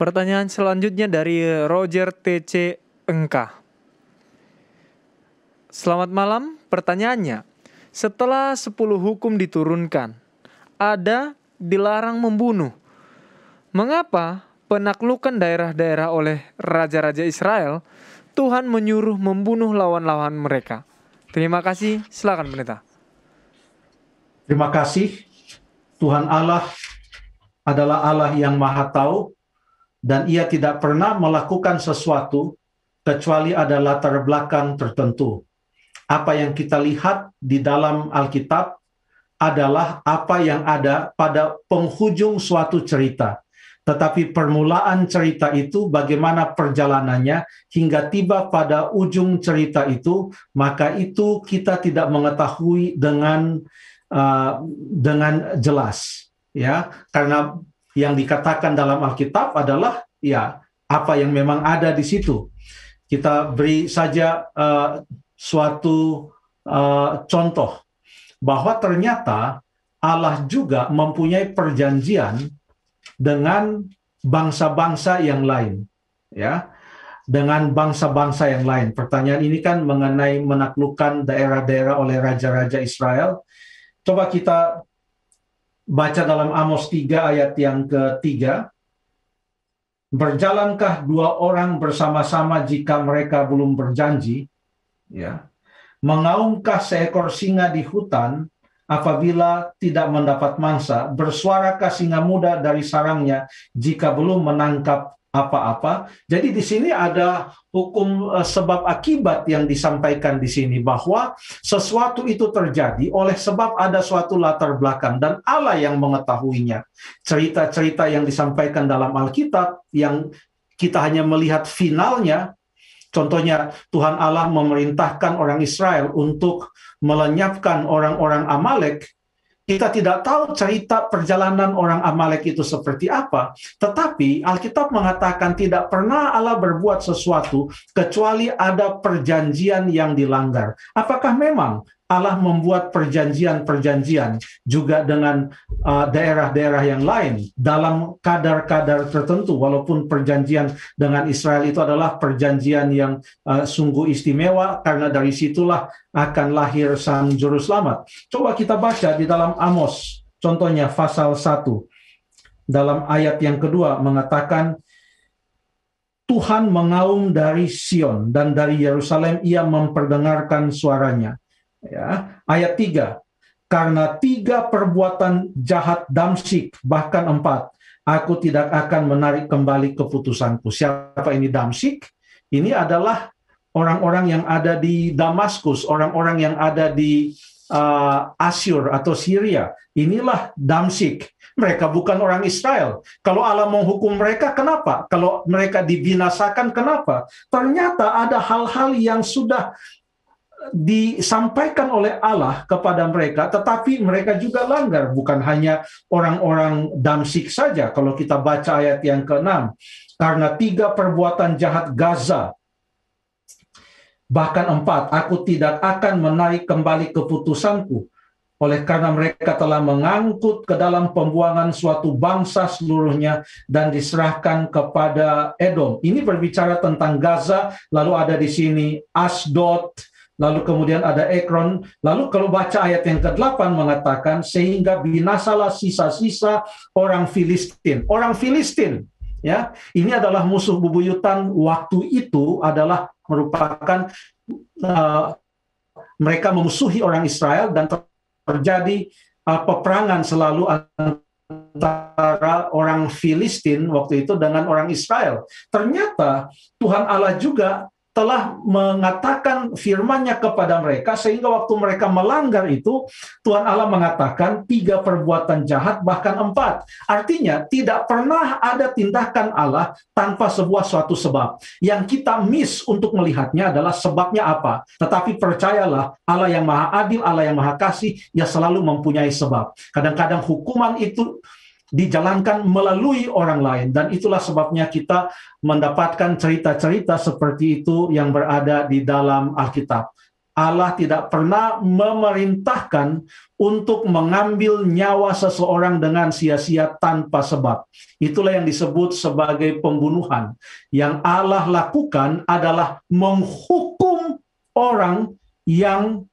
Pertanyaan selanjutnya dari Roger TC Engka. Selamat malam, pertanyaannya. Setelah 10 hukum diturunkan, ada dilarang membunuh. Mengapa penaklukan daerah-daerah oleh raja-raja Israel, Tuhan menyuruh membunuh lawan-lawan mereka? Terima kasih, silakan pendeta. Terima kasih. Tuhan Allah adalah Allah yang Maha Tahu, dan Ia tidak pernah melakukan sesuatu kecuali ada latar belakang tertentu. Apa yang kita lihat di dalam Alkitab adalah apa yang ada pada penghujung suatu cerita. Tetapi permulaan cerita itu, bagaimana perjalanannya hingga tiba pada ujung cerita itu, maka itu kita tidak mengetahui dengan jelas, ya, karena yang dikatakan dalam Alkitab adalah ya apa yang memang ada di situ. Kita beri saja suatu contoh bahwa ternyata Allah juga mempunyai perjanjian dengan bangsa-bangsa yang lain, ya, dengan bangsa-bangsa yang lain. Pertanyaan ini kan mengenai menaklukkan daerah-daerah oleh raja-raja Israel. Coba kita baca dalam Amos 3 ayat yang ketiga. Berjalankah dua orang bersama-sama jika mereka belum berjanji? Ya. Mengaumkah seekor singa di hutan apabila tidak mendapat mangsa? Bersuarakah singa muda dari sarangnya jika belum menangkap apa-apa? Jadi di sini ada hukum sebab akibat yang disampaikan di sini, bahwa sesuatu itu terjadi oleh sebab ada suatu latar belakang dan Allah yang mengetahuinya. Cerita-cerita yang disampaikan dalam Alkitab yang kita hanya melihat finalnya. Contohnya, Tuhan Allah memerintahkan orang Israel untuk melenyapkan orang-orang Amalek. Kita tidak tahu cerita perjalanan orang Amalek itu seperti apa. Tetapi Alkitab mengatakan tidak pernah Allah berbuat sesuatu kecuali ada perjanjian yang dilanggar. Apakah memang Allah membuat perjanjian-perjanjian juga dengan daerah-daerah yang lain dalam kadar-kadar tertentu, walaupun perjanjian dengan Israel itu adalah perjanjian yang sungguh istimewa, karena dari situlah akan lahir Sang Juru Selamat. Coba kita baca di dalam Amos, contohnya pasal 1, dalam ayat yang kedua mengatakan, Tuhan mengaum dari Sion dan dari Yerusalem Ia memperdengarkan suaranya. Ya, ayat 3, karena 3 perbuatan jahat Damsyik, bahkan 4, aku tidak akan menarik kembali keputusanku. Siapa ini Damsyik? Ini adalah orang-orang yang ada di Damaskus, orang-orang yang ada di Asyur atau Syria. Inilah Damsyik. Mereka bukan orang Israel. Kalau Allah menghukum mereka, kenapa? Kalau mereka dibinasakan, kenapa? Ternyata ada hal-hal yang sudah disampaikan oleh Allah kepada mereka, tetapi mereka juga langgar. Bukan hanya orang-orang Damsyik saja. Kalau kita baca ayat yang ke-6, karena 3 perbuatan jahat Gaza, bahkan 4, aku tidak akan menarik kembali keputusanku, oleh karena mereka telah mengangkut ke dalam pembuangan suatu bangsa seluruhnya dan diserahkan kepada Edom. Ini berbicara tentang Gaza, lalu ada di sini Asdod, lalu kemudian ada Ekron. Lalu kalau baca ayat yang ke-8 mengatakan, sehingga binasalah sisa-sisa orang Filistin. Orang Filistin, ya, ini adalah musuh bebuyutan waktu itu, adalah merupakan mereka memusuhi orang Israel, dan terjadi peperangan selalu antara orang Filistin waktu itu dengan orang Israel. Ternyata Tuhan Allah juga telah mengatakan firman-Nya kepada mereka, sehingga waktu mereka melanggar itu, Tuhan Allah mengatakan 3 perbuatan jahat, bahkan 4. Artinya, tidak pernah ada tindakan Allah tanpa sebuah suatu sebab. Yang kita miss untuk melihatnya adalah sebabnya apa. Tetapi percayalah, Allah yang Maha Adil, Allah yang Maha Kasih, Ia selalu mempunyai sebab. Kadang-kadang hukuman itu dijalankan melalui orang lain, dan itulah sebabnya kita mendapatkan cerita-cerita seperti itu yang berada di dalam Alkitab. Allah tidak pernah memerintahkan untuk mengambil nyawa seseorang dengan sia-sia tanpa sebab. Itulah yang disebut sebagai pembunuhan. Yang Allah lakukan adalah menghukum orang yang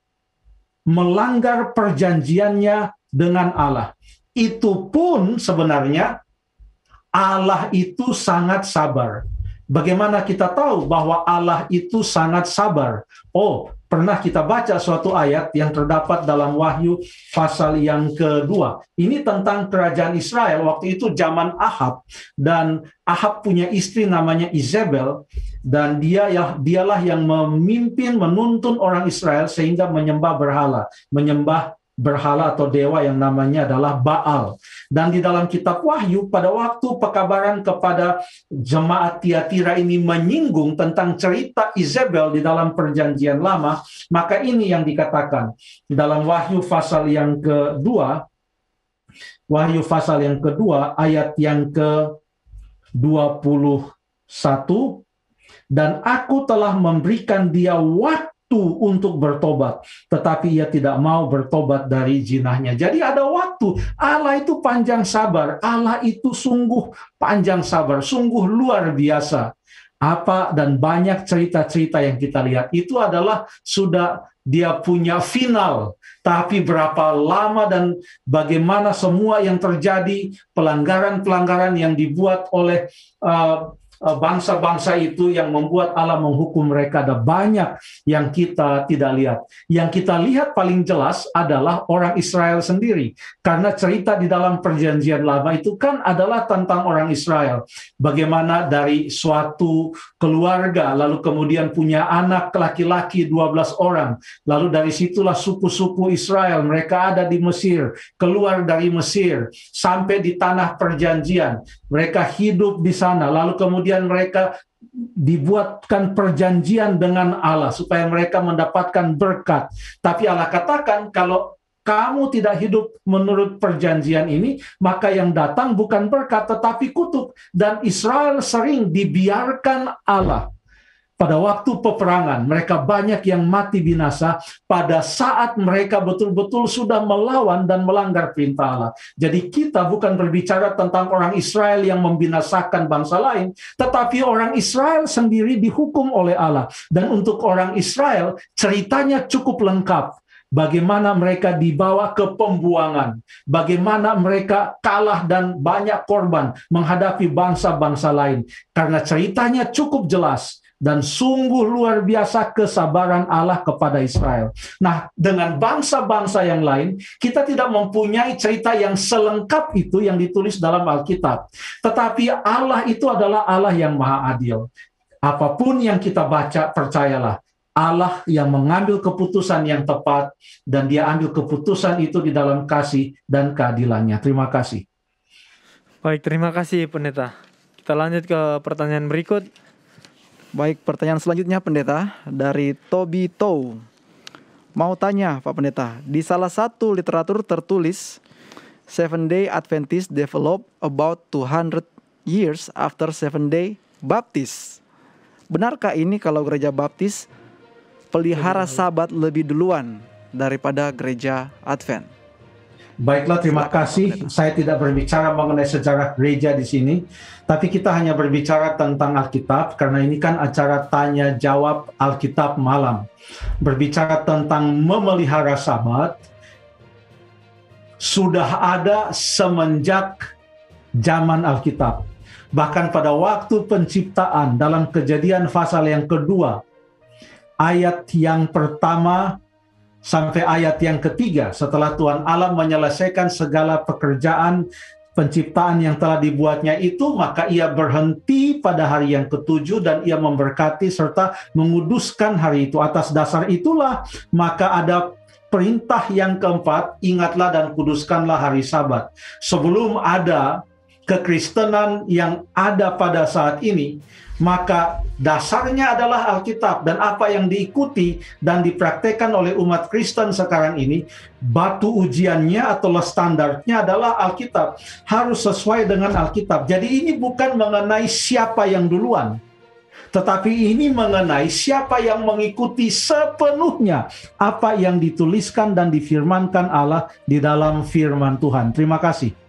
melanggar perjanjiannya dengan Allah. Itu pun sebenarnya Allah itu sangat sabar. Bagaimana kita tahu bahwa Allah itu sangat sabar? Oh, pernah kita baca suatu ayat yang terdapat dalam Wahyu pasal yang kedua. Ini tentang kerajaan Israel waktu itu zaman Ahab, dan Ahab punya istri namanya Izebel, dan dialah yang memimpin menuntun orang Israel sehingga menyembah berhala atau dewa yang namanya adalah Baal. Dan di dalam kitab Wahyu, pada waktu pekabaran kepada jemaat Tiatira ini menyinggung tentang cerita Izebel di dalam perjanjian lama, maka ini yang dikatakan dalam Wahyu pasal yang kedua, ayat yang ke-21, dan aku telah memberikan dia waktu untuk bertobat, tetapi ia tidak mau bertobat dari jinahnya. Jadi ada waktu. Allah itu panjang sabar. Allah itu sungguh panjang sabar, sungguh luar biasa. Dan banyak cerita-cerita yang kita lihat itu adalah sudah dia punya final. Tapi berapa lama dan bagaimana semua yang terjadi, pelanggaran-pelanggaran yang dibuat oleh bangsa-bangsa itu yang membuat Allah menghukum mereka, ada banyak yang kita tidak lihat. Yang kita lihat paling jelas adalah orang Israel sendiri. Karena cerita di dalam perjanjian lama itu kan adalah tentang orang Israel. Bagaimana dari suatu keluarga, lalu kemudian punya anak laki-laki 12 orang. Lalu dari situlah suku-suku Israel, mereka ada di Mesir, keluar dari Mesir, sampai di tanah perjanjian. Mereka hidup di sana, lalu kemudian mereka dibuatkan perjanjian dengan Allah supaya mereka mendapatkan berkat. Tapi Allah katakan, kalau kamu tidak hidup menurut perjanjian ini, maka yang datang bukan berkat tetapi kutuk. Dan Israel sering dibiarkan Allah. Pada waktu peperangan, mereka banyak yang mati binasa pada saat mereka betul-betul sudah melawan dan melanggar perintah Allah. Jadi kita bukan berbicara tentang orang Israel yang membinasakan bangsa lain, tetapi orang Israel sendiri dihukum oleh Allah. Dan untuk orang Israel, ceritanya cukup lengkap. Bagaimana mereka dibawa ke pembuangan, bagaimana mereka kalah dan banyak korban menghadapi bangsa-bangsa lain. Karena ceritanya cukup jelas. Dan sungguh luar biasa kesabaran Allah kepada Israel. Nah, dengan bangsa-bangsa yang lain, kita tidak mempunyai cerita yang selengkap itu yang ditulis dalam Alkitab. Tetapi Allah itu adalah Allah yang maha adil. Apapun yang kita baca, percayalah, Allah yang mengambil keputusan yang tepat, dan dia ambil keputusan itu di dalam kasih dan keadilannya. Terima kasih. Baik, terima kasih Pendeta. Kita lanjut ke pertanyaan berikut. Baik, pertanyaan selanjutnya Pendeta dari Toby Tow. Mau tanya Pak Pendeta, di salah satu literatur tertulis Seventh-day Adventist develop about 200 years after Seventh-day Baptist. Benarkah ini kalau gereja Baptis pelihara Sabat lebih duluan daripada gereja Advent? Baiklah, terima kasih. Saya tidak berbicara mengenai sejarah gereja di sini, tapi kita hanya berbicara tentang Alkitab, karena ini kan acara tanya jawab Alkitab malam. Berbicara tentang memelihara Sabat, sudah ada semenjak zaman Alkitab. Bahkan pada waktu penciptaan, dalam Kejadian pasal yang kedua, ayat yang pertama sampai ayat yang ketiga, setelah Tuhan Allah menyelesaikan segala pekerjaan penciptaan yang telah dibuatnya itu, maka ia berhenti pada hari yang ketujuh dan ia memberkati serta menguduskan hari itu. Atas dasar itulah maka ada perintah yang keempat, ingatlah dan kuduskanlah hari Sabat. Sebelum ada kekristenan yang ada pada saat ini, maka dasarnya adalah Alkitab, dan apa yang diikuti dan dipraktekkan oleh umat Kristen sekarang ini, batu ujiannya atau standarnya adalah Alkitab. Harus sesuai dengan Alkitab. Jadi ini bukan mengenai siapa yang duluan, Tetapi ini mengenai siapa yang mengikuti sepenuhnya apa yang dituliskan dan difirmankan Allah di dalam firman Tuhan. Terima kasih.